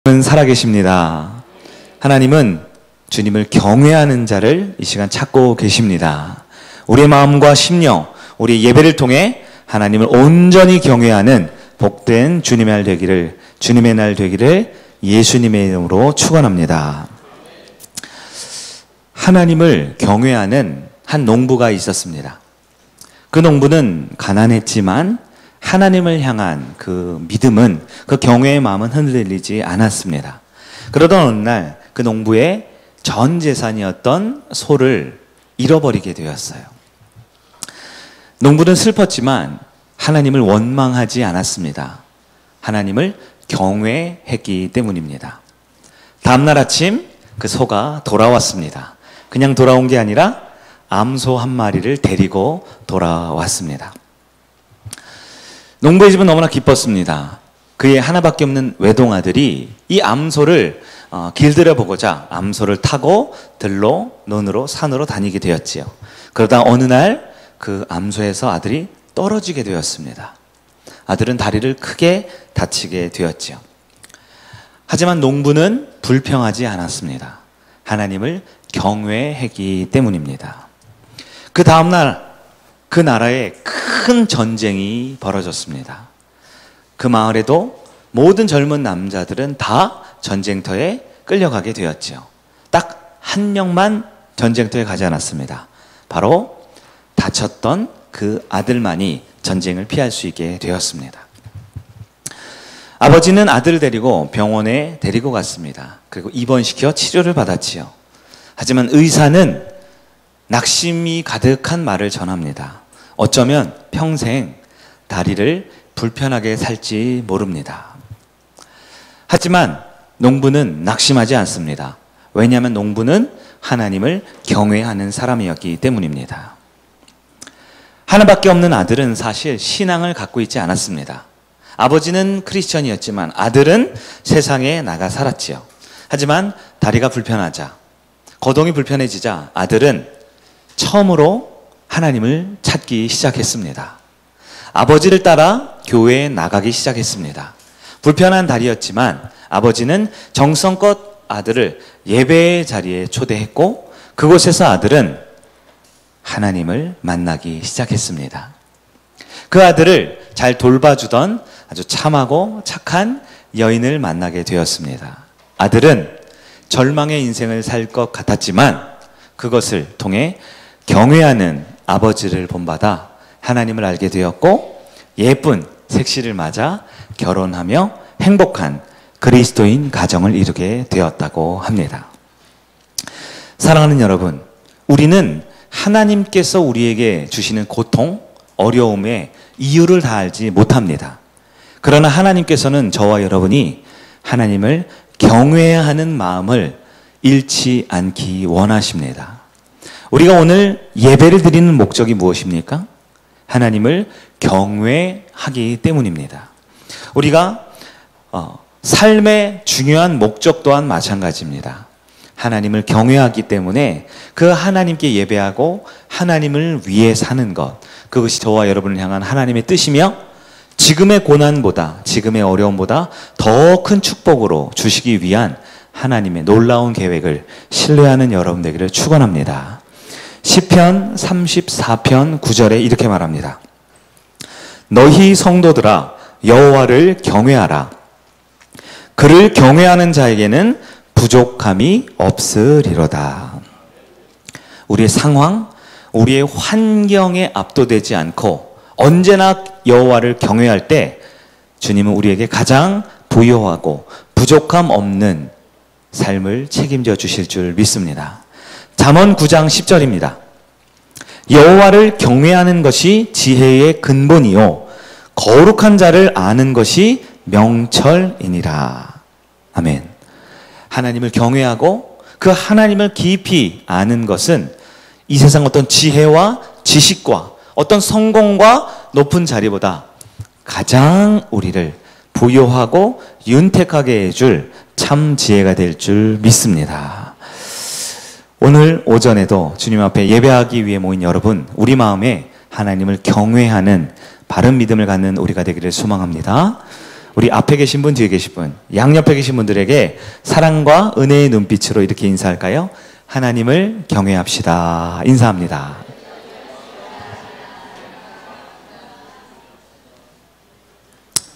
하나님은 살아계십니다. 하나님은 주님을 경외하는 자를 이 시간 찾고 계십니다. 우리의 마음과 심령, 우리 예배를 통해 하나님을 온전히 경외하는 복된 주님의 날 되기를 예수님의 이름으로 축원합니다. 하나님을 경외하는 한 농부가 있었습니다. 그 농부는 가난했지만 하나님을 향한 그 믿음은, 그 경외의 마음은 흔들리지 않았습니다. 그러던 어느 날 그 농부의 전 재산이었던 소를 잃어버리게 되었어요. 농부는 슬펐지만 하나님을 원망하지 않았습니다. 하나님을 경외했기 때문입니다. 다음날 아침 그 소가 돌아왔습니다. 그냥 돌아온 게 아니라 암소 한 마리를 데리고 돌아왔습니다. 농부의 집은 너무나 기뻤습니다. 그의 하나밖에 없는 외동아들이 이 암소를 길들여 보고자 암소를 타고 들로, 논으로, 산으로 다니게 되었지요. 그러다 어느 날 그 암소에서 아들이 떨어지게 되었습니다. 아들은 다리를 크게 다치게 되었지요. 하지만 농부는 불평하지 않았습니다. 하나님을 경외했기 때문입니다. 그 다음날 그 나라에 큰 전쟁이 벌어졌습니다. 그 마을에도 모든 젊은 남자들은 다 전쟁터에 끌려가게 되었죠. 딱 한 명만 전쟁터에 가지 않았습니다. 바로 다쳤던 그 아들만이 전쟁을 피할 수 있게 되었습니다. 아버지는 아들을 데리고 병원에 데리고 갔습니다. 그리고 입원시켜 치료를 받았지요. 하지만 의사는 낙심이 가득한 말을 전합니다. 어쩌면 평생 다리를 불편하게 살지 모릅니다. 하지만 농부는 낙심하지 않습니다. 왜냐하면 농부는 하나님을 경외하는 사람이었기 때문입니다. 하나밖에 없는 아들은 사실 신앙을 갖고 있지 않았습니다. 아버지는 크리스천이었지만 아들은 세상에 나가 살았지요. 하지만 다리가 불편하자, 거동이 불편해지자 아들은 처음으로 하나님을 찾기 시작했습니다. 아버지를 따라 교회에 나가기 시작했습니다. 불편한 다리였지만 아버지는 정성껏 아들을 예배의 자리에 초대했고 그곳에서 아들은 하나님을 만나기 시작했습니다. 그 아들을 잘 돌봐주던 아주 참하고 착한 여인을 만나게 되었습니다. 아들은 절망의 인생을 살 것 같았지만 그것을 통해 경외하는 아버지를 본받아 하나님을 알게 되었고 예쁜 색시를 맞아 결혼하며 행복한 그리스도인 가정을 이루게 되었다고 합니다. 사랑하는 여러분, 우리는 하나님께서 우리에게 주시는 고통, 어려움의 이유를 다 알지 못합니다. 그러나 하나님께서는 저와 여러분이 하나님을 경외해야 하는 마음을 잃지 않기 원하십니다. 우리가 오늘 예배를 드리는 목적이 무엇입니까? 하나님을 경외하기 때문입니다. 우리가 삶의 중요한 목적 또한 마찬가지입니다. 하나님을 경외하기 때문에 그 하나님께 예배하고 하나님을 위해 사는 것, 그것이 저와 여러분을 향한 하나님의 뜻이며 지금의 고난보다, 지금의 어려움보다 더 큰 축복으로 주시기 위한 하나님의 놀라운 계획을 신뢰하는 여러분 되기를 축원합니다. 시편 34편 9절에 이렇게 말합니다. 너희 성도들아 여호와를 경외하라. 그를 경외하는 자에게는 부족함이 없으리로다. 우리의 상황, 우리의 환경에 압도되지 않고 언제나 여호와를 경외할 때 주님은 우리에게 가장 부유하고 부족함 없는 삶을 책임져 주실 줄 믿습니다. 잠언 9장 10절입니다. 여호와를 경외하는 것이 지혜의 근본이요 거룩한 자를 아는 것이 명철이니라. 아멘. 하나님을 경외하고 그 하나님을 깊이 아는 것은 이 세상 어떤 지혜와 지식과 어떤 성공과 높은 자리보다 가장 우리를 부유하고 윤택하게 해줄 참 지혜가 될 줄 믿습니다. 오늘 오전에도 주님 앞에 예배하기 위해 모인 여러분, 우리 마음에 하나님을 경외하는 바른 믿음을 갖는 우리가 되기를 소망합니다. 우리 앞에 계신 분, 뒤에 계신 분, 양옆에 계신 분들에게 사랑과 은혜의 눈빛으로 이렇게 인사할까요? 하나님을 경외합시다. 인사합니다.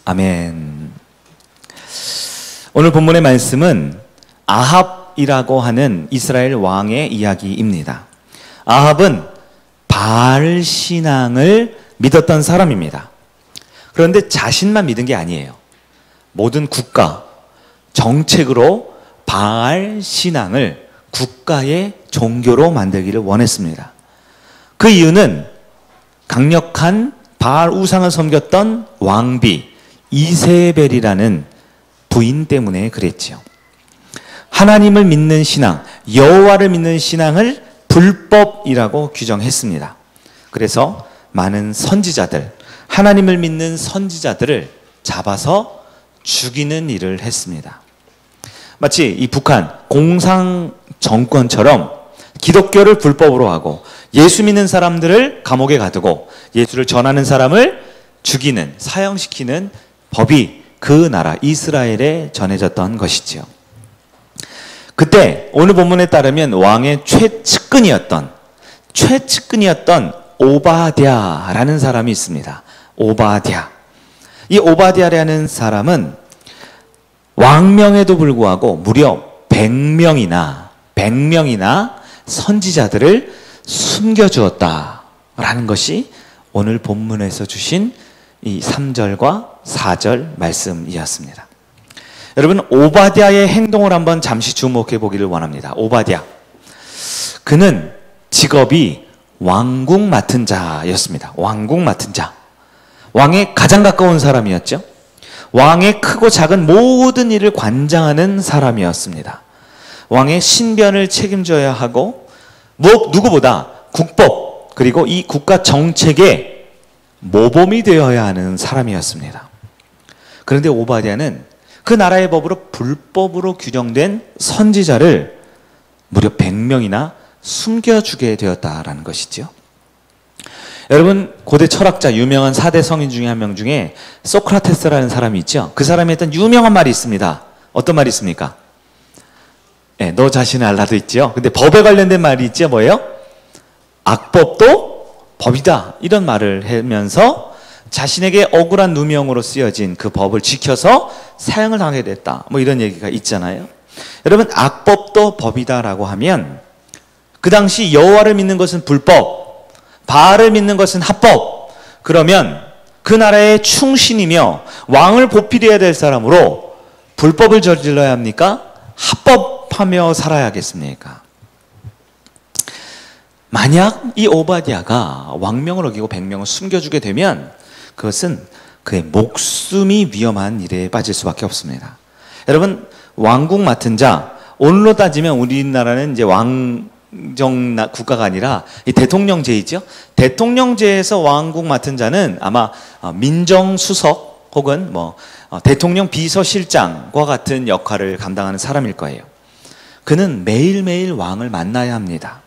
아멘. 오늘 본문의 말씀은 아합이라고 하는 이스라엘 왕의 이야기입니다. 아합은 바알 신앙을 믿었던 사람입니다. 그런데 자신만 믿은 게 아니에요. 모든 국가, 정책으로 바알 신앙을 국가의 종교로 만들기를 원했습니다. 그 이유는 강력한 바알 우상을 섬겼던 왕비 이세벨이라는 부인 때문에 그랬지요. 하나님을 믿는 신앙, 여호와를 믿는 신앙을 불법이라고 규정했습니다. 그래서 많은 선지자들, 하나님을 믿는 선지자들을 잡아서 죽이는 일을 했습니다. 마치 이 북한 공산 정권처럼 기독교를 불법으로 하고 예수 믿는 사람들을 감옥에 가두고 예수를 전하는 사람을 죽이는, 사형시키는 법이 그 나라 이스라엘에 전해졌던 것이지요. 그때 오늘 본문에 따르면 왕의 최측근이었던 오바댜라는 사람이 있습니다. 오바댜. 이 오바댜라는 사람은 왕명에도 불구하고 무려 100명이나 선지자들을 숨겨주었다라는 것이 오늘 본문에서 주신 이 3절과 4절 말씀이었습니다. 여러분, 오바댜의 행동을 한번 잠시 주목해 보기를 원합니다. 오바댜. 그는 직업이 왕국 맡은 자였습니다. 왕국 맡은 자. 왕에 가장 가까운 사람이었죠. 왕의 크고 작은 모든 일을 관장하는 사람이었습니다. 왕의 신변을 책임져야 하고 누구보다 국법 그리고 이 국가 정책의 모범이 되어야 하는 사람이었습니다. 그런데 오바댜는 그 나라의 법으로 불법으로 규정된 선지자를 무려 100명이나 숨겨주게 되었다라는 것이죠. 여러분, 고대 철학자 유명한 4대 성인 중에 한 명 중에 소크라테스라는 사람이 있죠. 그 사람이 했던 유명한 말이 있습니다. 어떤 말이 있습니까? 네, 너 자신을 알라도 있죠. 근데 법에 관련된 말이 있죠. 뭐예요? 악법도 법이다. 이런 말을 하면서 자신에게 억울한 누명으로 쓰여진 그 법을 지켜서 사형을 당하게 됐다. 뭐 이런 얘기가 있잖아요. 여러분, 악법도 법이다라고 하면 그 당시 여호와를 믿는 것은 불법, 바알을 믿는 것은 합법. 그러면 그 나라의 충신이며 왕을 보필해야 될 사람으로 불법을 저질러야 합니까? 합법하며 살아야겠습니까? 만약 이 오바댜가 왕명을 어기고 100명을 숨겨주게 되면 그것은 그의 목숨이 위험한 일에 빠질 수밖에 없습니다. 여러분, 왕국 맡은 자, 오늘로 따지면 우리나라는 이제 왕정 국가가 아니라 이 대통령제이죠. 대통령제에서 왕국 맡은 자는 아마 민정수석 혹은 대통령 비서실장과 같은 역할을 감당하는 사람일 거예요. 그는 매일매일 왕을 만나야 합니다.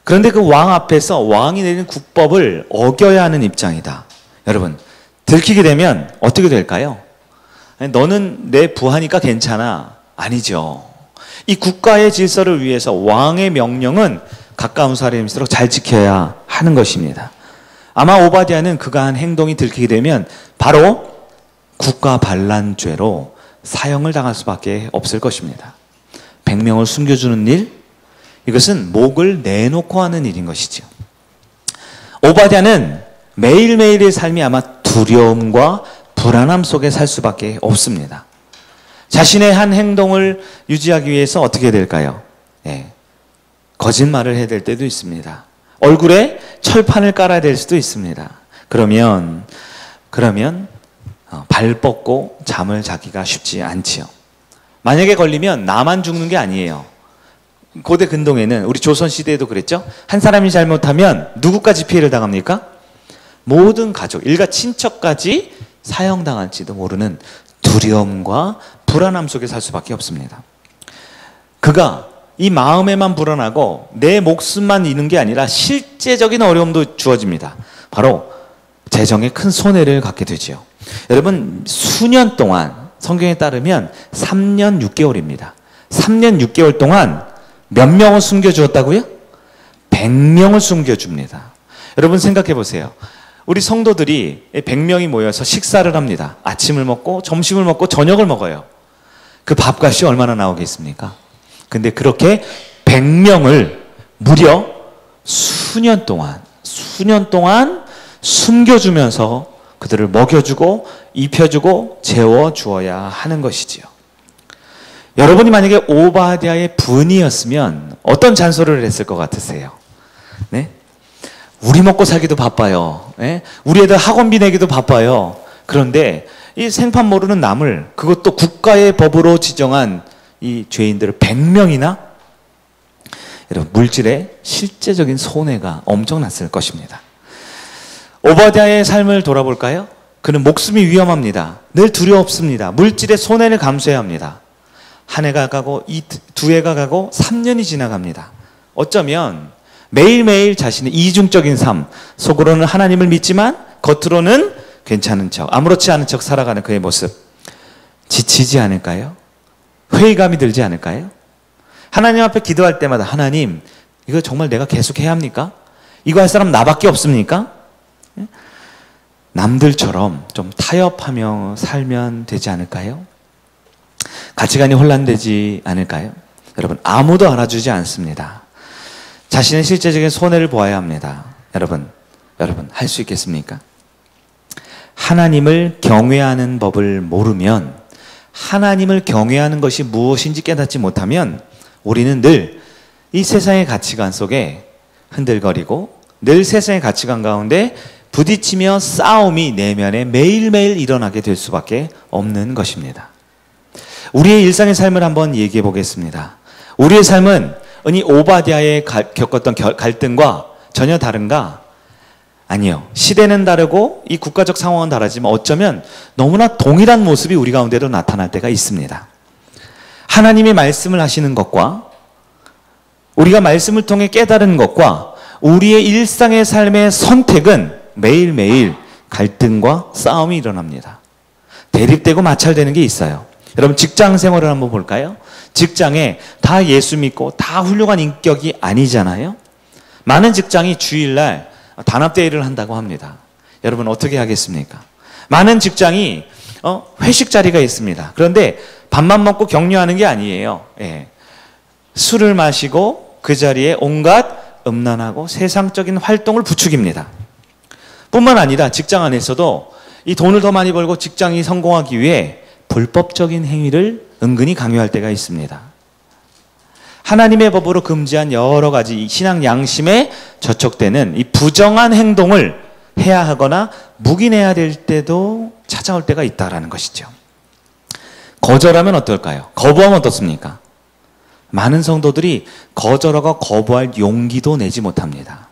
그런데 그 왕 앞에서 왕이 내린 국법을 어겨야 하는 입장이다. 여러분, 들키게 되면 어떻게 될까요? 너는 내 부하니까 괜찮아. 아니죠. 이 국가의 질서를 위해서 왕의 명령은 가까운 사람일수록 잘 지켜야 하는 것입니다. 아마 오바댜는 그가 한 행동이 들키게 되면 바로 국가 반란죄로 사형을 당할 수밖에 없을 것입니다. 100명을 숨겨주는 일, 이것은 목을 내놓고 하는 일인 것이죠. 오바댜는 매일매일의 삶이 아마 두려움과 불안함 속에 살 수밖에 없습니다. 자신의 한 행동을 유지하기 위해서 어떻게 해야 될까요? 거짓말을 해야 될 때도 있습니다. 얼굴에 철판을 깔아야 될 수도 있습니다. 그러면 발 뻗고 잠을 자기가 쉽지 않지요. 만약에 걸리면 나만 죽는 게 아니에요. 고대 근동에는 우리 조선시대에도 그랬죠. 한 사람이 잘못하면 누구까지 피해를 당합니까? 모든 가족, 일가 친척까지 사형당할지도 모르는 두려움과 불안함 속에 살 수밖에 없습니다. 그가 이 마음에만 불안하고 내 목숨만 잃는 게 아니라 실제적인 어려움도 주어집니다. 바로 재정에 큰 손해를 갖게 되지요. 여러분, 수년 동안 성경에 따르면 3년 6개월입니다. 3년 6개월 동안 몇 명을 숨겨주었다고요? 100명을 숨겨줍니다. 여러분 생각해 보세요. 우리 성도들이 100명이 모여서 식사를 합니다. 아침을 먹고 점심을 먹고 저녁을 먹어요. 그 밥값이 얼마나 나오겠습니까? 근데 그렇게 100명을 무려 수년 동안 숨겨주면서 그들을 먹여주고 입혀주고 재워주어야 하는 것이지요. 여러분이 만약에 오바댜의 부인이었으면 어떤 잔소리를 했을 것 같으세요? 네? 우리 먹고 살기도 바빠요. 네? 우리 애들 학원비 내기도 바빠요. 그런데 이 생판 모르는 남을, 그것도 국가의 법으로 지정한 이 죄인들을 100명이나, 여러분, 물질의 실제적인 손해가 엄청났을 것입니다. 오바댜의 삶을 돌아볼까요? 그는 목숨이 위험합니다. 늘 두려웠습니다. 물질의 손해를 감수해야 합니다. 한 해가 가고 두 해가 가고 3년이 지나갑니다. 어쩌면 매일매일 자신의 이중적인 삶, 속으로는 하나님을 믿지만 겉으로는 괜찮은 척, 아무렇지 않은 척 살아가는 그의 모습, 지치지 않을까요? 회의감이 들지 않을까요? 하나님 앞에 기도할 때마다, 하나님, 이거 정말 내가 계속 해야 합니까? 이거 할 사람 나밖에 없습니까? 남들처럼 좀 타협하며 살면 되지 않을까요? 가치관이 혼란되지 않을까요? 여러분, 아무도 알아주지 않습니다. 자신의 실제적인 손해를 보아야 합니다. 여러분, 할 수 있겠습니까? 하나님을 경외하는 법을 모르면, 하나님을 경외하는 것이 무엇인지 깨닫지 못하면 우리는 늘 이 세상의 가치관 속에 흔들거리고 늘 세상의 가치관 가운데 부딪히며 싸움이 내면에 매일매일 일어나게 될 수밖에 없는 것입니다. 우리의 일상의 삶을 한번 얘기해 보겠습니다. 우리의 삶은 이 오바댜의 겪었던 갈등과 전혀 다른가? 아니요. 시대는 다르고 이 국가적 상황은 다르지만 어쩌면 너무나 동일한 모습이 우리 가운데도 나타날 때가 있습니다. 하나님의 말씀을 하시는 것과 우리가 말씀을 통해 깨달은 것과 우리의 일상의 삶의 선택은 매일매일 갈등과 싸움이 일어납니다. 대립되고 마찰되는 게 있어요. 여러분, 직장 생활을 한번 볼까요? 직장에 다 예수 믿고 다 훌륭한 인격이 아니잖아요. 많은 직장이 주일날 단합대회를 한다고 합니다. 여러분, 어떻게 하겠습니까? 많은 직장이 회식 자리가 있습니다. 그런데 밥만 먹고 격려하는 게 아니에요. 술을 마시고 그 자리에 온갖 음란하고 세상적인 활동을 부추깁니다. 뿐만 아니라 직장 안에서도 이 돈을 더 많이 벌고 직장이 성공하기 위해 불법적인 행위를 은근히 강요할 때가 있습니다. 하나님의 법으로 금지한 여러 가지 신앙 양심에 저촉되는 이 부정한 행동을 해야 하거나 묵인해야 될 때도 찾아올 때가 있다라는 것이죠. 거절하면 어떨까요? 거부하면 어떻습니까? 많은 성도들이 거절하고 거부할 용기도 내지 못합니다.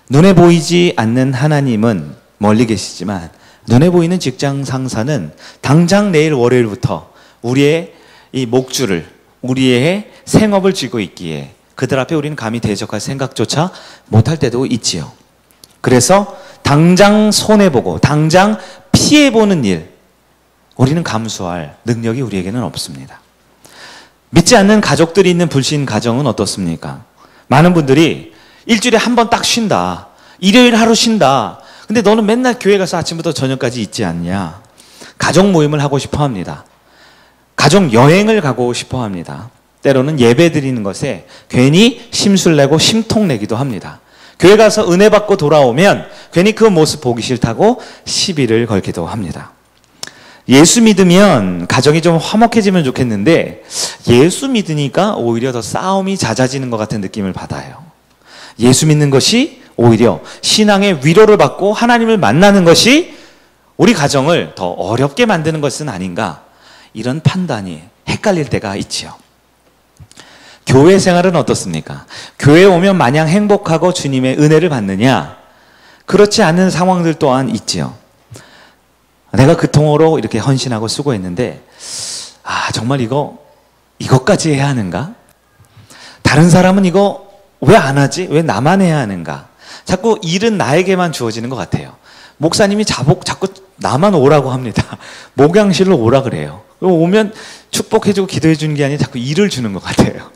눈에 보이지 않는 하나님은 멀리 계시지만 눈에 보이는 직장 상사는 당장 내일 월요일부터 우리의 이 목줄을, 우리의 생업을 쥐고 있기에 그들 앞에 우리는 감히 대적할 생각조차 못할 때도 있지요. 그래서 당장 손해보고 당장 피해보는 일, 우리는 감수할 능력이 우리에게는 없습니다. 믿지 않는 가족들이 있는 불신 가정은 어떻습니까? 많은 분들이 일주일에 한 번 딱 쉰다. 일요일 하루 쉰다. 근데 너는 맨날 교회 가서 아침부터 저녁까지 있지 않냐? 가족 모임을 하고 싶어 합니다. 가족 여행을 가고 싶어 합니다. 때로는 예배 드리는 것에 괜히 심술 내고 심통 내기도 합니다. 교회 가서 은혜 받고 돌아오면 괜히 그 모습 보기 싫다고 시비를 걸기도 합니다. 예수 믿으면 가정이 좀 화목해지면 좋겠는데 예수 믿으니까 오히려 더 싸움이 잦아지는 것 같은 느낌을 받아요. 예수 믿는 것이 오히려 신앙의 위로를 받고 하나님을 만나는 것이 우리 가정을 더 어렵게 만드는 것은 아닌가, 이런 판단이 헷갈릴 때가 있지요. 교회 생활은 어떻습니까? 교회에 오면 마냥 행복하고 주님의 은혜를 받느냐? 그렇지 않은 상황들 또한 있지요. 내가 그통으로 이렇게 헌신하고 수고했는데 정말 이것까지 해야 하는가? 다른 사람은 이거 왜 안 하지? 왜 나만 해야 하는가? 자꾸 일은 나에게만 주어지는 것 같아요. 목사님이 자꾸 나만 오라고 합니다. 목양실로 오라 그래요. 오면 축복해주고 기도해주는 게 아니라 자꾸 일을 주는 것 같아요.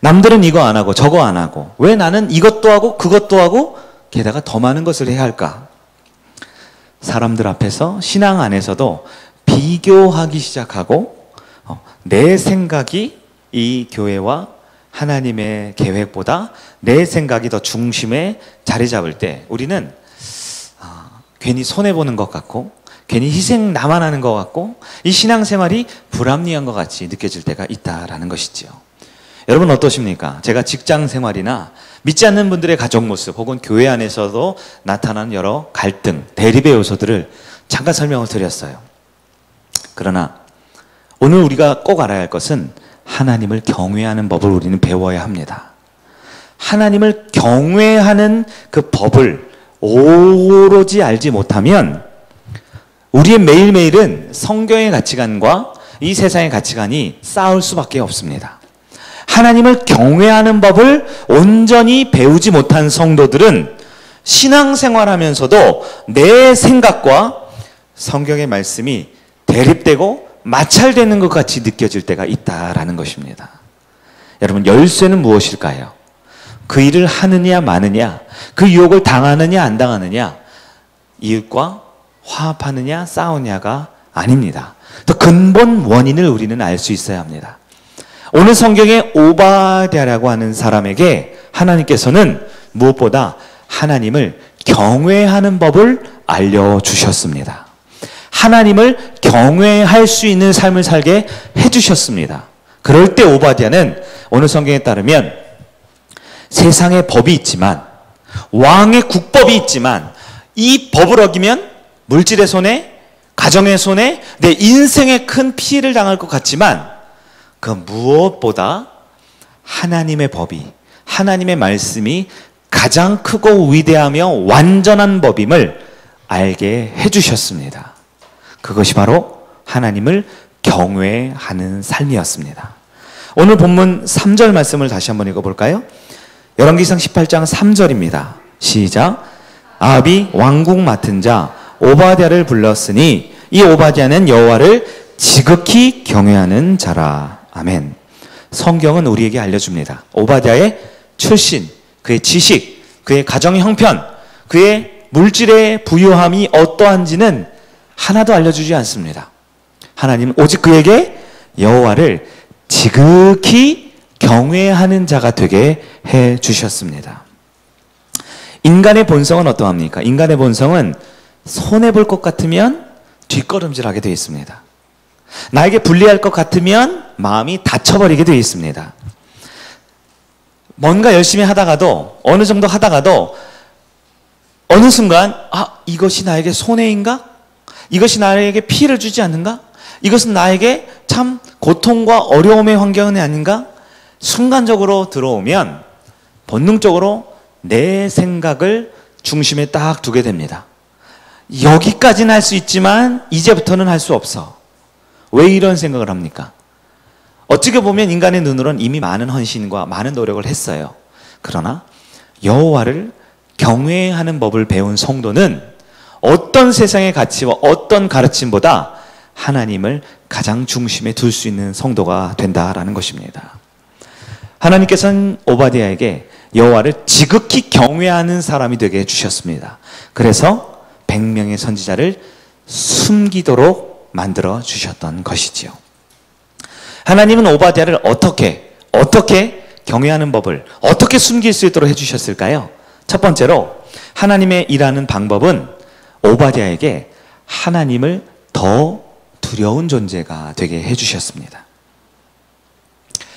남들은 이거 안 하고 저거 안 하고 왜 나는 이것도 하고 그것도 하고 게다가 더 많은 것을 해야 할까? 사람들 앞에서 신앙 안에서도 비교하기 시작하고 내 생각이 이 교회와 하나님의 계획보다 내 생각이 더 중심에 자리 잡을 때 우리는 괜히 손해보는 것 같고 괜히 희생 나만 하는 것 같고 이 신앙생활이 불합리한 것 같이 느껴질 때가 있다라는 것이지요. 여러분 어떠십니까? 제가 직장생활이나 믿지 않는 분들의 가정 모습 혹은 교회 안에서도 나타나는 여러 갈등, 대립의 요소들을 잠깐 설명을 드렸어요. 그러나 오늘 우리가 꼭 알아야 할 것은 하나님을 경외하는 법을 우리는 배워야 합니다. 하나님을 경외하는 그 법을 오로지 알지 못하면 우리의 매일매일은 성경의 가치관과 이 세상의 가치관이 싸울 수밖에 없습니다. 하나님을 경외하는 법을 온전히 배우지 못한 성도들은 신앙생활하면서도 내 생각과 성경의 말씀이 대립되고 마찰되는 것 같이 느껴질 때가 있다라는 것입니다. 여러분, 열쇠는 무엇일까요? 그 일을 하느냐 마느냐, 그 유혹을 당하느냐 안 당하느냐, 이웃과 화합하느냐 싸우냐가 아닙니다. 더 근본 원인을 우리는 알 수 있어야 합니다. 오늘 성경에 오바댜라고 하는 사람에게 하나님께서는 무엇보다 하나님을 경외하는 법을 알려주셨습니다. 하나님을 경외할 수 있는 삶을 살게 해주셨습니다. 그럴 때 오바댜는 오늘 성경에 따르면 세상의 법이 있지만 왕의 국법이 있지만 이 법을 어기면 물질의 손해, 가정의 손해, 내 인생에 큰 피해를 당할 것 같지만 그 무엇보다 하나님의 법이, 하나님의 말씀이 가장 크고 위대하며 완전한 법임을 알게 해주셨습니다. 그것이 바로 하나님을 경외하는 삶이었습니다. 오늘 본문 3절 말씀을 다시 한번 읽어볼까요? 열왕기상 18장 3절입니다. 시작. 아합이 왕국 맡은 자 오바댜를 불렀으니 이 오바댜는 여호와를 지극히 경외하는 자라. 아멘. 성경은 우리에게 알려줍니다. 오바댜의 출신, 그의 지식, 그의 가정의 형편, 그의 물질의 부유함이 어떠한지는 하나도 알려주지 않습니다. 하나님은 오직 그에게 여호와를 지극히 경외하는 자가 되게 해주셨습니다. 인간의 본성은 어떠합니까? 인간의 본성은 손해볼 것 같으면 뒷걸음질하게 되어 있습니다. 나에게 불리할 것 같으면 마음이 다쳐버리게 되어 있습니다. 뭔가 열심히 하다가도 어느 정도 하다가도 어느 순간 이것이 나에게 손해인가? 이것이 나에게 피해를 주지 않는가? 이것은 나에게 참 고통과 어려움의 환경이 아닌가? 순간적으로 들어오면 본능적으로 내 생각을 중심에 딱 두게 됩니다. 여기까지는 할 수 있지만 이제부터는 할 수 없어. 왜 이런 생각을 합니까? 어떻게 보면 인간의 눈으로는 이미 많은 헌신과 많은 노력을 했어요. 그러나 여호와를 경외하는 법을 배운 성도는 어떤 세상의 가치와 어떤 가르침보다 하나님을 가장 중심에 둘 수 있는 성도가 된다라는 것입니다. 하나님께서는 오바댜에게 여호와를 지극히 경외하는 사람이 되게 해주셨습니다. 그래서 100명의 선지자를 숨기도록 만들어 주셨던 것이지요. 하나님은 오바댜를 어떻게 경외하는 법을 어떻게 숨길 수 있도록 해주셨을까요? 첫 번째로 하나님의 일하는 방법은 오바댜에게 하나님을 더 두려운 존재가 되게 해주셨습니다.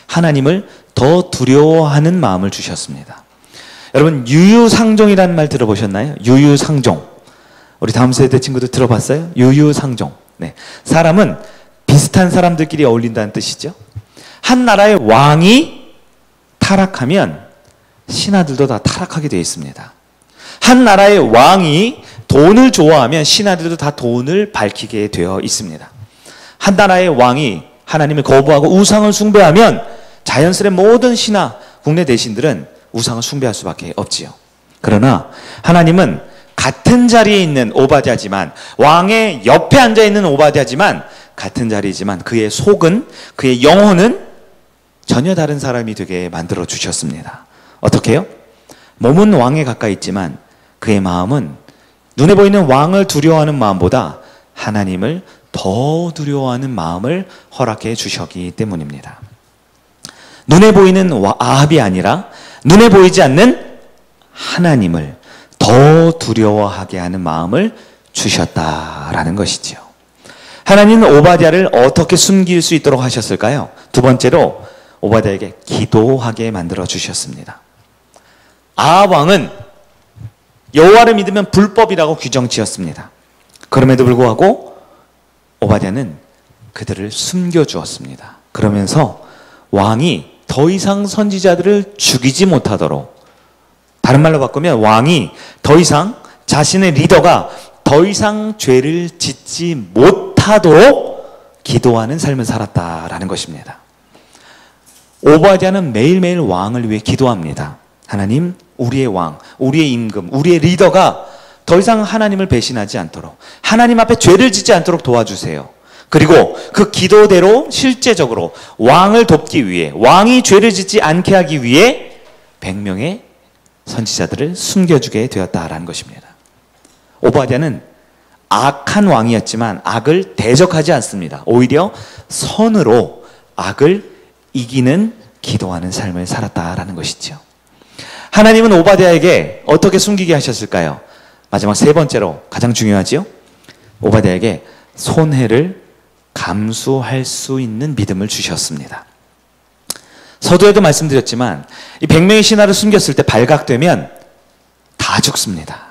하나님을 더 두려워하는 마음을 주셨습니다. 여러분, 유유상종이라는 말 들어보셨나요? 유유상종. 우리 다음 세대 친구들 들어봤어요? 유유상종. 네. 사람은 비슷한 사람들끼리 어울린다는 뜻이죠. 한 나라의 왕이 타락하면 신하들도 다 타락하게 되어 있습니다. 한 나라의 왕이 돈을 좋아하면 신하들도 다 돈을 밝히게 되어 있습니다. 한 나라의 왕이 하나님을 거부하고 우상을 숭배하면 자연스레 모든 신하, 국내 대신들은 우상을 숭배할 수밖에 없지요. 그러나 하나님은 같은 자리에 있는 오바댜지만, 왕의 옆에 앉아있는 오바댜지만 같은 자리지만 그의 속은, 그의 영혼은 전혀 다른 사람이 되게 만들어 주셨습니다. 어떻게 해요? 몸은 왕에 가까이 있지만 그의 마음은 눈에 보이는 왕을 두려워하는 마음보다 하나님을 더 두려워하는 마음을 허락해 주셨기 때문입니다. 눈에 보이는 아합이 아니라 눈에 보이지 않는 하나님을 더 두려워하게 하는 마음을 주셨다라는 것이지요. 하나님은 오바댜를 어떻게 숨길 수 있도록 하셨을까요? 두 번째로 오바댜에게 기도하게 만들어 주셨습니다. 아합 왕은 여호와를 믿으면 불법이라고 규정 지었습니다. 그럼에도 불구하고 오바댜는 그들을 숨겨주었습니다. 그러면서 왕이 더 이상 선지자들을 죽이지 못하도록, 다른 말로 바꾸면 왕이 더 이상 자신의 리더가 더 이상 죄를 짓지 못하도록 기도하는 삶을 살았다라는 것입니다. 오바댜는 매일매일 왕을 위해 기도합니다. 하나님, 우리의 왕, 우리의 임금, 우리의 리더가 더 이상 하나님을 배신하지 않도록, 하나님 앞에 죄를 짓지 않도록 도와주세요. 그리고 그 기도대로 실제적으로 왕을 돕기 위해, 왕이 죄를 짓지 않게 하기 위해 100명의 선지자들을 숨겨주게 되었다라는 것입니다. 오바댜는 악한 왕이었지만 악을 대적하지 않습니다. 오히려 선으로 악을 이기는 기도하는 삶을 살았다라는 것이죠. 하나님은 오바댜에게 어떻게 숨기게 하셨을까요? 마지막 세 번째로 가장 중요하지요. 오바댜에게 손해를 감수할 수 있는 믿음을 주셨습니다. 서두에도 말씀드렸지만 이 100명의 신하를 숨겼을 때 발각되면 다 죽습니다.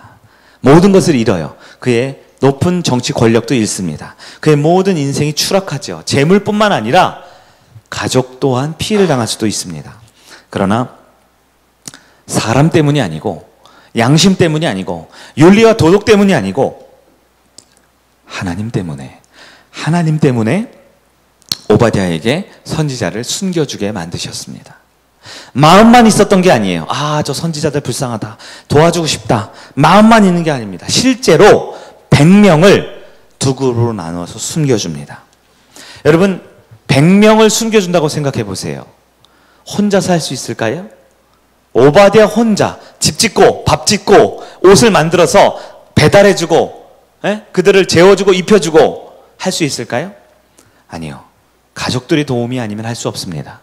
모든 것을 잃어요. 그의 높은 정치 권력도 잃습니다. 그의 모든 인생이 추락하죠. 재물뿐만 아니라 가족 또한 피해를 당할 수도 있습니다. 그러나 사람 때문이 아니고, 양심 때문이 아니고, 윤리와 도덕 때문이 아니고 하나님 때문에 오바댜에게 선지자를 숨겨주게 만드셨습니다. 마음만 있었던 게 아니에요. 저 선지자들 불쌍하다, 도와주고 싶다, 마음만 있는 게 아닙니다. 실제로 100명을 두 그룹으로 나눠서 숨겨줍니다. 여러분, 100명을 숨겨준다고 생각해 보세요. 혼자서 할 수 있을까요? 오바댜 혼자 집 짓고 밥 짓고 옷을 만들어서 배달해주고 그들을 재워주고 입혀주고 할 수 있을까요? 아니요. 가족들이 도움이 아니면 할 수 없습니다.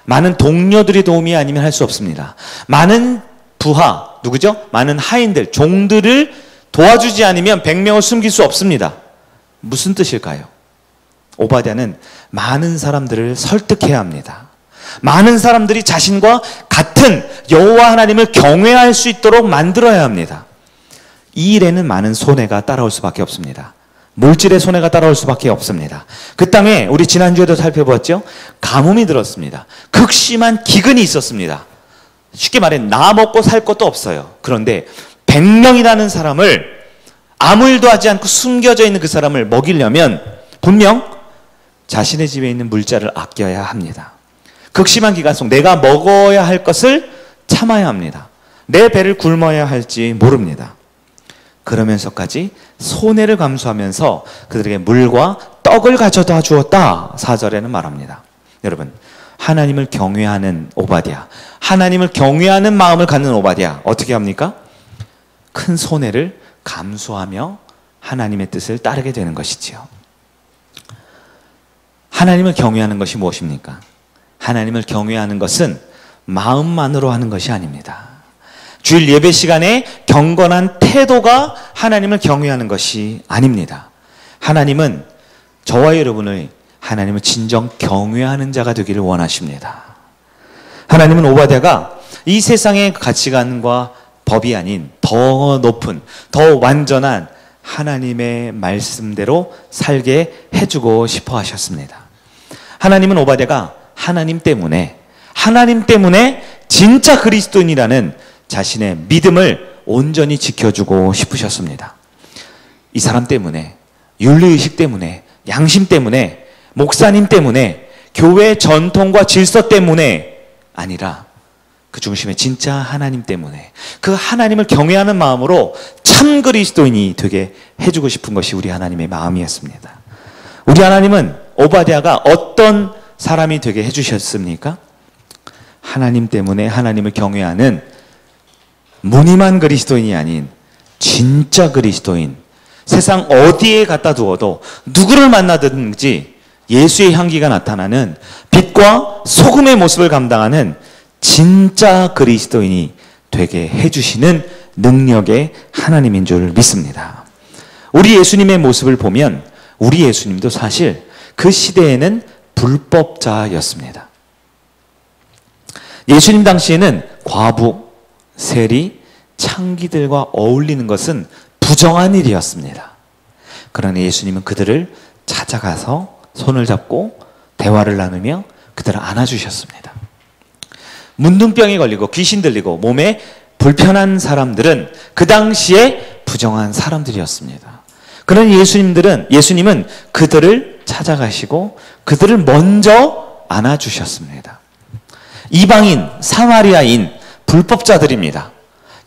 많은 동료들이 도움이 아니면 할 수 없습니다. 많은 부하, 누구죠? 많은 하인들, 종들을 도와주지 않으면 100명을 숨길 수 없습니다. 무슨 뜻일까요? 오바댜는 많은 사람들을 설득해야 합니다. 많은 사람들이 자신과 같은 여호와 하나님을 경외할 수 있도록 만들어야 합니다. 이 일에는 많은 손해가 따라올 수밖에 없습니다. 물질의 손해가 따라올 수밖에 없습니다. 그 땅에 우리 지난주에도 살펴보았죠? 가뭄이 들었습니다. 극심한 기근이 있었습니다. 쉽게 말해 나 먹고 살 것도 없어요. 그런데 100명이라는 사람을, 아무 일도 하지 않고 숨겨져 있는 그 사람을 먹이려면 분명 자신의 집에 있는 물자를 아껴야 합니다. 극심한 기간 속 내가 먹어야 할 것을 참아야 합니다. 내 배를 굶어야 할지 모릅니다. 그러면서까지 손해를 감수하면서 그들에게 물과 떡을 가져다 주었다, 4절에는 말합니다. 여러분, 하나님을 경외하는 오바댜, 하나님을 경외하는 마음을 갖는 오바댜 어떻게 합니까? 큰 손해를 감수하며 하나님의 뜻을 따르게 되는 것이지요. 하나님을 경외하는 것이 무엇입니까? 하나님을 경외하는 것은 마음만으로 하는 것이 아닙니다. 주일 예배 시간에 경건한 태도가 하나님을 경외하는 것이 아닙니다. 하나님은 저와 여러분을, 하나님을 진정 경외하는 자가 되기를 원하십니다. 하나님은 오바댜가 이 세상의 가치관과 법이 아닌 더 높은, 더 완전한 하나님의 말씀대로 살게 해주고 싶어 하셨습니다. 하나님은 오바댜가 하나님 때문에 진짜 그리스도인이라는 자신의 믿음을 온전히 지켜주고 싶으셨습니다. 이 사람 때문에, 윤리의식 때문에, 양심 때문에, 목사님 때문에, 교회 전통과 질서 때문에 아니라 그 중심에 진짜 하나님 때문에 그 하나님을 경외하는 마음으로 참 그리스도인이 되게 해주고 싶은 것이 우리 하나님의 마음이었습니다. 우리 하나님은 오바댜가 어떤 사람이 되게 해주셨습니까? 하나님 때문에 하나님을 경외하는 무늬만 그리스도인이 아닌 진짜 그리스도인, 세상 어디에 갖다 두어도 누구를 만나든지 예수의 향기가 나타나는 빛과 소금의 모습을 감당하는 진짜 그리스도인이 되게 해주시는 능력의 하나님인 줄 믿습니다. 우리 예수님의 모습을 보면 우리 예수님도 사실 그 시대에는 불법자였습니다. 예수님 당시에는 과부, 세리, 창기들과 어울리는 것은 부정한 일이었습니다. 그러나 예수님은 그들을 찾아가서 손을 잡고 대화를 나누며 그들을 안아주셨습니다. 문둥병에 걸리고 귀신 들리고 몸에 불편한 사람들은 그 당시에 부정한 사람들이었습니다. 그러나 예수님은 그들을 찾아가시고 그들을 먼저 안아주셨습니다. 이방인, 사마리아인, 불법자들입니다.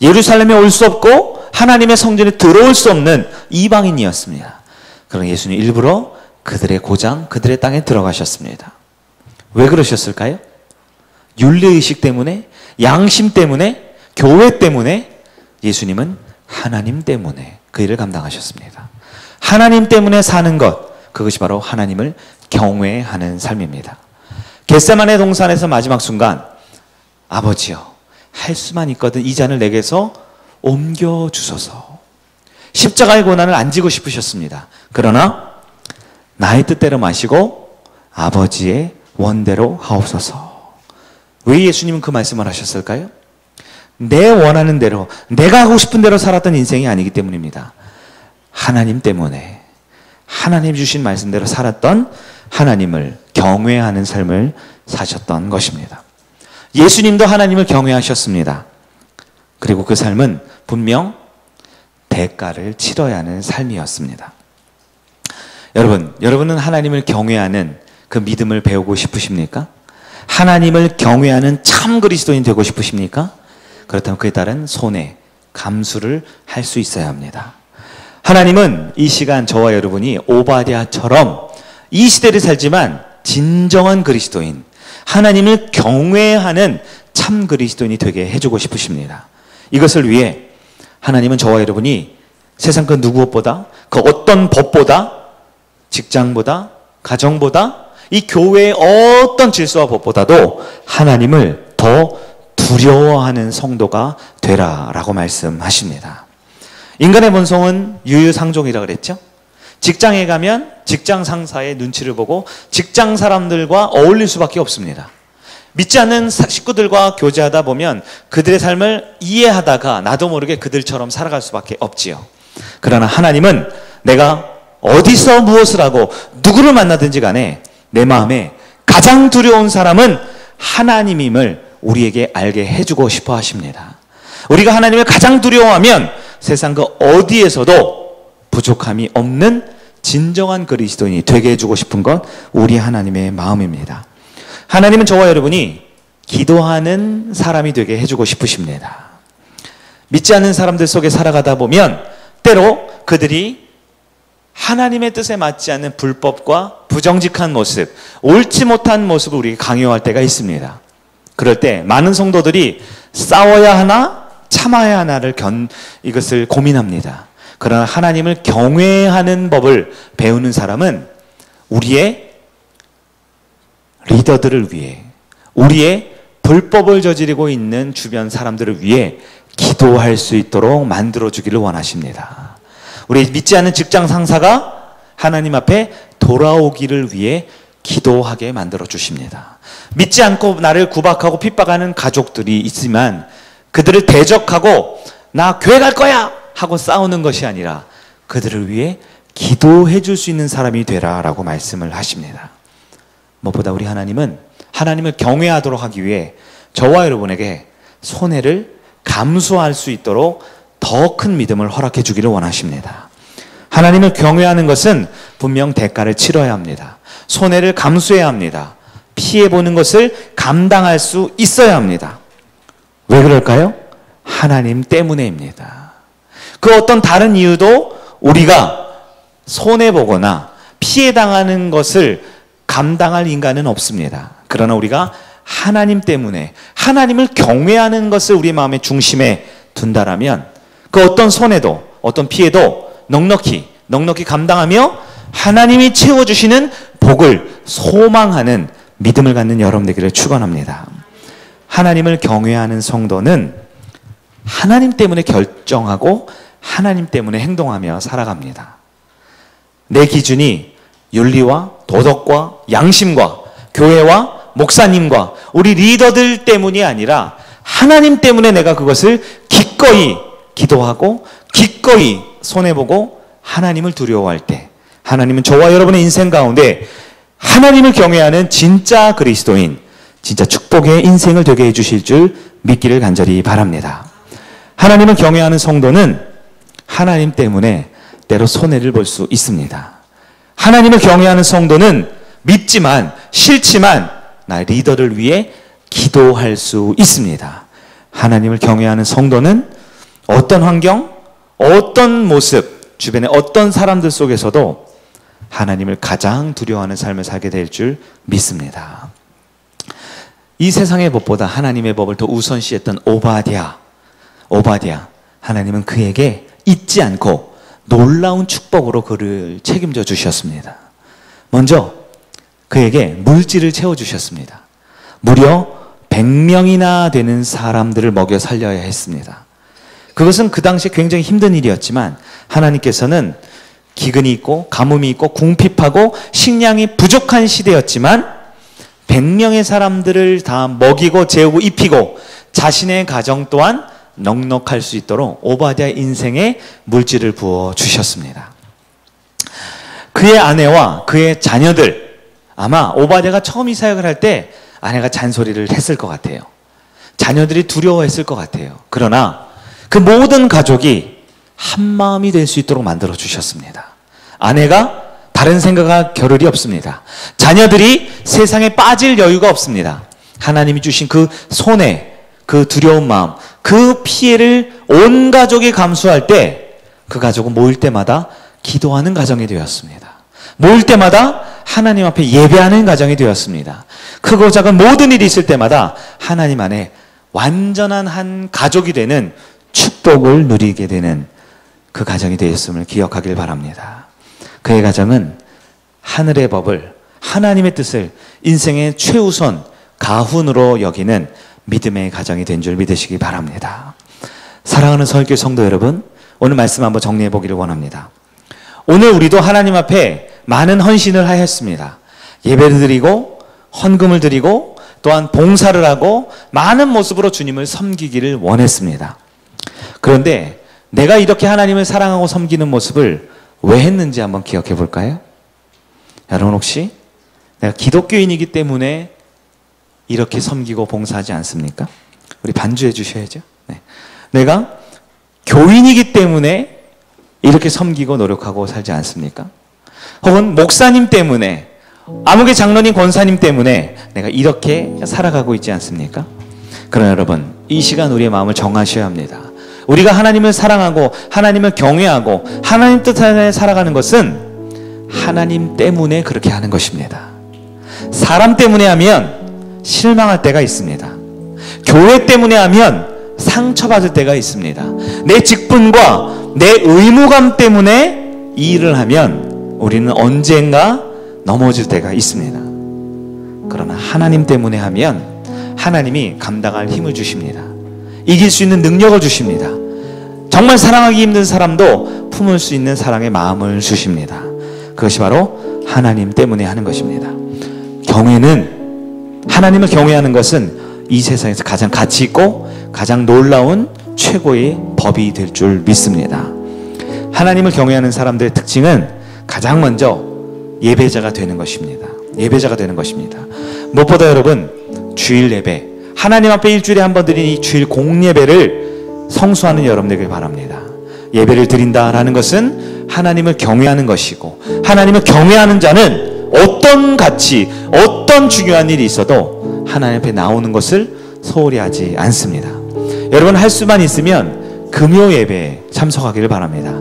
예루살렘에 올 수 없고 하나님의 성전에 들어올 수 없는 이방인이었습니다. 그러나 예수님 일부러 그들의 고장, 그들의 땅에 들어가셨습니다. 왜 그러셨을까요? 윤리의식 때문에, 양심 때문에, 교회 때문에, 예수님은 하나님 때문에 그 일을 감당하셨습니다. 하나님 때문에 사는 것, 그것이 바로 하나님을 경외하는 삶입니다. 겟세마네 동산에서 마지막 순간, 아버지여, 할 수만 있거든 이 잔을 내게서 옮겨주소서. 십자가의 고난을 안 지고 싶으셨습니다. 그러나 나의 뜻대로 마시고 아버지의 원대로 하옵소서. 왜 예수님은 그 말씀을 하셨을까요? 내 원하는 대로, 내가 하고 싶은 대로 살았던 인생이 아니기 때문입니다. 하나님 때문에, 하나님 주신 말씀대로 살았던 하나님을 경외하는 삶을 사셨던 것입니다. 예수님도 하나님을 경외하셨습니다. 그리고 그 삶은 분명 대가를 치러야 하는 삶이었습니다. 여러분은 하나님을 경외하는 그 믿음을 배우고 싶으십니까? 하나님을 경외하는 참 그리스도인 되고 싶으십니까? 그렇다면 그에 따른 손해, 감수를 할 수 있어야 합니다. 하나님은 이 시간 저와 여러분이 오바댜처럼 이 시대를 살지만 진정한 그리스도인, 하나님을 경외하는 참 그리스도인이 되게 해주고 싶으십니다. 이것을 위해 하나님은 저와 여러분이 세상 그 누구보다, 그 어떤 법보다, 직장보다, 가정보다, 이 교회의 어떤 질서와 법보다도 하나님을 더 두려워하는 성도가 되라라고 말씀하십니다. 인간의 본성은 유유상종이라고 그랬죠? 직장에 가면 직장 상사의 눈치를 보고 직장 사람들과 어울릴 수밖에 없습니다. 믿지 않는 식구들과 교제하다 보면 그들의 삶을 이해하다가 나도 모르게 그들처럼 살아갈 수밖에 없지요. 그러나 하나님은 내가 어디서 무엇을 하고 누구를 만나든지 간에 내 마음에 가장 두려운 사람은 하나님임을 우리에게 알게 해주고 싶어 하십니다. 우리가 하나님을 가장 두려워하면 세상 그 어디에서도 부족함이 없는 진정한 그리스도인이 되게 해주고 싶은 것 우리 하나님의 마음입니다. 하나님은 저와 여러분이 기도하는 사람이 되게 해주고 싶으십니다. 믿지 않는 사람들 속에 살아가다 보면 때로 그들이 하나님의 뜻에 맞지 않는 불법과 부정직한 모습, 옳지 못한 모습을 우리에게 강요할 때가 있습니다. 그럴 때 많은 성도들이 싸워야 하나 참아야 하나를 이것을 고민합니다. 그러나 하나님을 경외하는 법을 배우는 사람은 우리의 리더들을 위해, 우리의 불법을 저지르고 있는 주변 사람들을 위해 기도할 수 있도록 만들어주기를 원하십니다. 우리 믿지 않는 직장 상사가 하나님 앞에 돌아오기를 위해 기도하게 만들어 주십니다. 믿지 않고 나를 구박하고 핍박하는 가족들이 있지만 그들을 대적하고 나 교회 갈 거야 하고 싸우는 것이 아니라 그들을 위해 기도해 줄 수 있는 사람이 되라라고 말씀을 하십니다. 무엇보다 우리 하나님은 하나님을 경외하도록 하기 위해 저와 여러분에게 손해를 감수할 수 있도록 더 큰 믿음을 허락해 주기를 원하십니다. 하나님을 경외하는 것은 분명 대가를 치러야 합니다. 손해를 감수해야 합니다. 피해보는 것을 감당할 수 있어야 합니다. 왜 그럴까요? 하나님 때문에입니다. 그 어떤 다른 이유도 우리가 손해보거나 피해당하는 것을 감당할 인간은 없습니다. 그러나 우리가 하나님 때문에 하나님을 경외하는 것을 우리 마음의 중심에 둔다라면 그 어떤 손해도 어떤 피해도 넉넉히 감당하며 하나님이 채워주시는 복을 소망하는 믿음을 갖는 여러분 되기를 축원합니다. 하나님을 경외하는 성도는 하나님 때문에 결정하고 하나님 때문에 행동하며 살아갑니다. 내 기준이 윤리와 도덕과 양심과 교회와 목사님과 우리 리더들 때문이 아니라 하나님 때문에 내가 그것을 기꺼이 기도하고 기꺼이 손해보고 하나님을 두려워할 때, 하나님은 저와 여러분의 인생 가운데 하나님을 경외하는 진짜 그리스도인, 진짜 축복의 인생을 되게 해주실 줄 믿기를 간절히 바랍니다. 하나님을 경외하는 성도는 하나님 때문에 때로 손해를 볼 수 있습니다. 하나님을 경외하는 성도는 믿지만 싫지만 나의 리더를 위해 기도할 수 있습니다. 하나님을 경외하는 성도는 어떤 환경, 어떤 모습, 주변의 어떤 사람들 속에서도 하나님을 가장 두려워하는 삶을 살게 될 줄 믿습니다. 이 세상의 법보다 하나님의 법을 더 우선시했던 오바댜, 하나님은 그에게 잊지 않고 놀라운 축복으로 그를 책임져 주셨습니다. 먼저 그에게 물질을 채워주셨습니다. 무려 100명이나 되는 사람들을 먹여 살려야 했습니다. 그것은 그 당시에 굉장히 힘든 일이었지만 하나님께서는 기근이 있고 가뭄이 있고 궁핍하고 식량이 부족한 시대였지만 100명의 사람들을 다 먹이고 재우고 입히고 자신의 가정 또한 넉넉할 수 있도록 오바댜의 인생에 물질을 부어 주셨습니다. 그의 아내와 그의 자녀들, 아마 오바댜가 처음 이 사역을 할 때 아내가 잔소리를 했을 것 같아요. 자녀들이 두려워했을 것 같아요. 그러나 그 모든 가족이 한마음이 될 수 있도록 만들어 주셨습니다. 아내가 다른 생각할 겨를이 없습니다. 자녀들이 세상에 빠질 여유가 없습니다. 하나님이 주신 그 손해, 그 두려운 마음, 그 피해를 온 가족이 감수할 때 그 가족은 모일 때마다 기도하는 가정이 되었습니다. 모일 때마다 하나님 앞에 예배하는 가정이 되었습니다. 크고 작은 모든 일이 있을 때마다 하나님 안에 완전한 한 가족이 되는 축복을 누리게 되는 그 가정이 되었음을 기억하길 바랍니다. 그의 가정은 하늘의 법을, 하나님의 뜻을 인생의 최우선 가훈으로 여기는 믿음의 가정이 된 줄 믿으시기 바랍니다. 사랑하는 서울교회 성도 여러분, 오늘 말씀 한번 정리해 보기를 원합니다. 오늘 우리도 하나님 앞에 많은 헌신을 하였습니다. 예배를 드리고 헌금을 드리고 또한 봉사를 하고 많은 모습으로 주님을 섬기기를 원했습니다. 그런데 내가 이렇게 하나님을 사랑하고 섬기는 모습을 왜 했는지 한번 기억해 볼까요? 여러분 혹시 내가 기독교인이기 때문에 이렇게 섬기고 봉사하지 않습니까? 우리 반주해 주셔야죠. 네. 내가 교인이기 때문에 이렇게 섬기고 노력하고 살지 않습니까? 혹은 목사님 때문에, 아무개 장로님 권사님 때문에 내가 이렇게 살아가고 있지 않습니까? 그러나 여러분, 이 시간 우리의 마음을 정하셔야 합니다. 우리가 하나님을 사랑하고 하나님을 경외하고 하나님 뜻 안에 살아가는 것은 하나님 때문에 그렇게 하는 것입니다. 사람 때문에 하면 실망할 때가 있습니다. 교회 때문에 하면 상처받을 때가 있습니다. 내 직분과 내 의무감 때문에 이 일을 하면 우리는 언젠가 넘어질 때가 있습니다. 그러나 하나님 때문에 하면 하나님이 감당할 힘을 주십니다. 이길 수 있는 능력을 주십니다. 정말 사랑하기 힘든 사람도 품을 수 있는 사랑의 마음을 주십니다. 그것이 바로 하나님 때문에 하는 것입니다. 경외는, 하나님을 경외하는 것은 이 세상에서 가장 가치 있고 가장 놀라운 최고의 법이 될 줄 믿습니다. 하나님을 경외하는 사람들의 특징은 가장 먼저 예배자가 되는 것입니다. 예배자가 되는 것입니다. 무엇보다 여러분, 주일 예배, 하나님 앞에 일주일에 한 번 드리는 이 주일 공예배를 성수하는 여러분에게 바랍니다. 예배를 드린다라는 것은 하나님을 경외하는 것이고, 하나님을 경외하는 자는 어떤 가치, 어떤 중요한 일이 있어도 하나님 앞에 나오는 것을 소홀히 하지 않습니다. 여러분 할 수만 있으면 금요 예배에 참석하기를 바랍니다.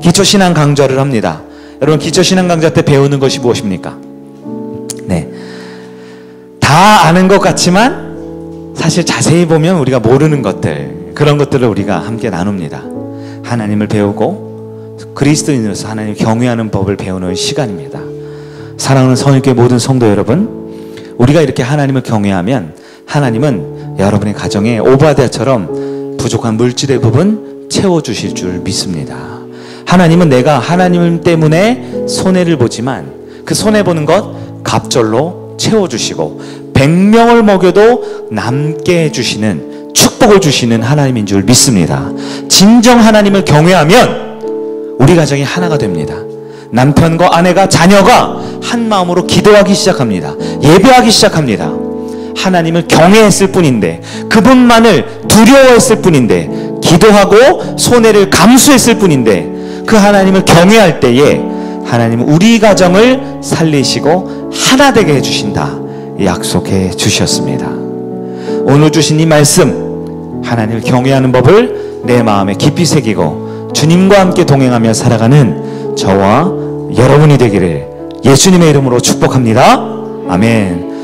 기초신앙 강좌를 합니다. 여러분 기초신앙 강좌 때 배우는 것이 무엇입니까? 네, 다 아는 것 같지만 사실 자세히 보면 우리가 모르는 것들, 그런 것들을 우리가 함께 나눕니다. 하나님을 배우고 그리스도인으로서 하나님을 경외하는 법을 배우는 시간입니다. 사랑하는 선일교회 모든 성도 여러분, 우리가 이렇게 하나님을 경외하면 하나님은 여러분의 가정에 오바댜처럼 부족한 물질의 부분 채워주실 줄 믿습니다. 하나님은 내가 하나님 때문에 손해를 보지만 그 손해보는 것 갑절로 채워주시고 100명을 먹여도 남게 해주시는, 축복을 주시는 하나님인 줄 믿습니다. 진정 하나님을 경외하면 우리 가정이 하나가 됩니다. 남편과 아내가, 자녀가 한 마음으로 기도하기 시작합니다. 예배하기 시작합니다. 하나님을 경외했을 뿐인데, 그분만을 두려워했을 뿐인데, 기도하고 손해를 감수했을 뿐인데, 그 하나님을 경외할 때에 하나님은 우리 가정을 살리시고 하나 되게 해주신다 약속해 주셨습니다. 오늘 주신 이 말씀, 하나님을 경외하는 법을 내 마음에 깊이 새기고 주님과 함께 동행하며 살아가는 저와 여러분이 되기를 예수님의 이름으로 축복합니다. 아멘.